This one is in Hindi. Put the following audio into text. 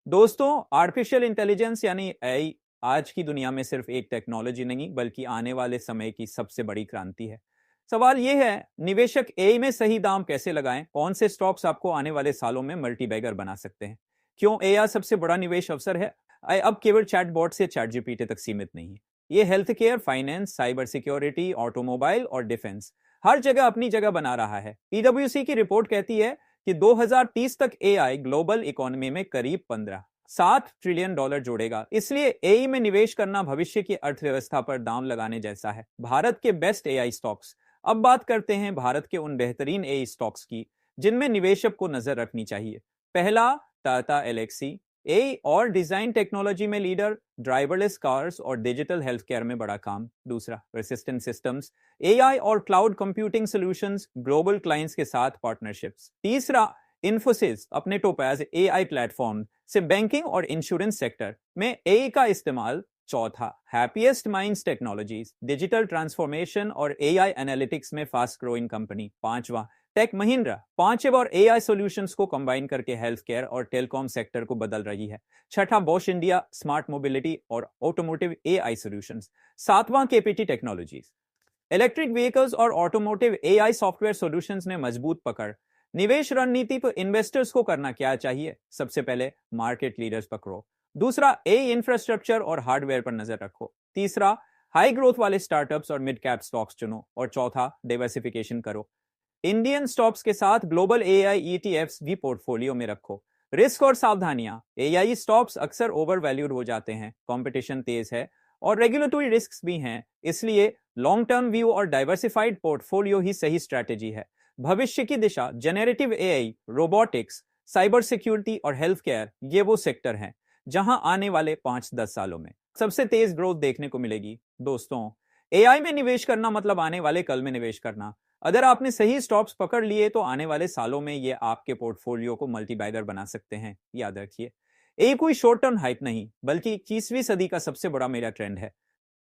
दोस्तों, आर्टिफिशियल इंटेलिजेंस यानी एआई आज की दुनिया में सिर्फ एक टेक्नोलॉजी नहीं बल्कि आने वाले समय की सबसे बड़ी क्रांति है। सवाल यह है, निवेशक एआई में सही दाम कैसे लगाएं? कौन से स्टॉक्स आपको आने वाले सालों में मल्टी बैगर बना सकते हैं? क्यों एआई सबसे बड़ा निवेश अवसर है? अब केवल चैटबॉट से चैट जीपीटी तक सीमित नहीं है। ये health care, finance, cyber security, automobile और डिफेंस हर जगह अपनी जगह बना रहा है। पीडब्ल्यूसी की रिपोर्ट कहती है कि 2030 तक एआई ग्लोबल इकोनॉमी में करीब 7 ट्रिलियन डॉलर जोड़ेगा। इसलिए एआई में निवेश करना भविष्य की अर्थव्यवस्था पर दाम लगाने जैसा है। भारत के बेस्ट एआई स्टॉक्स। अब बात करते हैं भारत के उन बेहतरीन एआई स्टॉक्स की जिनमें निवेशक को नजर रखनी चाहिए। पहला, टाटा एलेक्सी। एआई और डिजाइन टेक्नोलॉजी में लीडर, ड्राइवरलेस कार्स और डिजिटल हेल्थ केयर में बड़ा काम। दूसरा, रेसिस्टेंट सिस्टम्स। एआई और cloud computing solutions, global clients के साथ पार्टनरशिप्स। तीसरा, इन्फोसिस अपने टोपैज एआई प्लेटफॉर्म से बैंकिंग और इंश्योरेंस सेक्टर में एआई का इस्तेमाल। चौथा, happiest minds technologies, digital transformation और एआई एनालिटिक्स में फास्ट ग्रोइंग कंपनी। पांचवा, टेक महिंद्रा पांचव और एआई सॉल्यूशंस को कंबाइन करके हेल्थ केयर और टेलीकॉम सेक्टर को बदल रही है। छठा, बॉश इंडिया स्मार्ट मोबिलिटी और ऑटोमोटिव एआई सॉल्यूशंस। सातवां, केपीटी टेक्नोलॉजीज, इलेक्ट्रिक व्हीकल्स और ऑटोमोटिव एआई सॉफ्टवेयर सॉल्यूशंस ने मजबूत पकड़। निवेश रणनीति पर इन्वेस्टर्स को करना क्या चाहिए? सबसे पहले, मार्केट लीडर्स पकड़ो। दूसरा, एआई इंफ्रास्ट्रक्चर और हार्डवेयर पर नजर रखो। तीसरा, हाई ग्रोथ वाले स्टार्टअप्स और मिड कैप स्टॉक्स चुनो। और चौथा, डाइवर्सिफिकेशन करो। इंडियन स्टॉक्स के साथ ग्लोबल एआई ईटीएफ्स भी पोर्टफोलियो में रखो। रिस्क और सावधानियां, एआई स्टॉक्स अक्सर ओवर वैल्यूड हो जाते हैं, कंपटीशन तेज है और रेगुलेटरी रिस्क भी हैं। इसलिए लॉन्ग टर्म व्यू और डाइवर्सिफाइड पोर्टफोलियो ही सही स्ट्रैटेजी है। भविष्य की दिशा generative AI, robotics, cyber security और हेल्थ केयर, ये वो सेक्टर हैं जहां आने वाले 5-10 सालों में सबसे तेज ग्रोथ देखने को मिलेगी। दोस्तों, एआई में निवेश करना मतलब आने वाले कल में निवेश करना। अगर आपने सही स्टॉक्स पकड़ लिए तो आने वाले सालों में ये आपके पोर्टफोलियो को मल्टी बैगर बना सकते हैं। याद रखिए, ये कोई शॉर्ट टर्म हाइप नहीं बल्कि 21वीं सदी का सबसे बड़ा मेगा ट्रेंड है।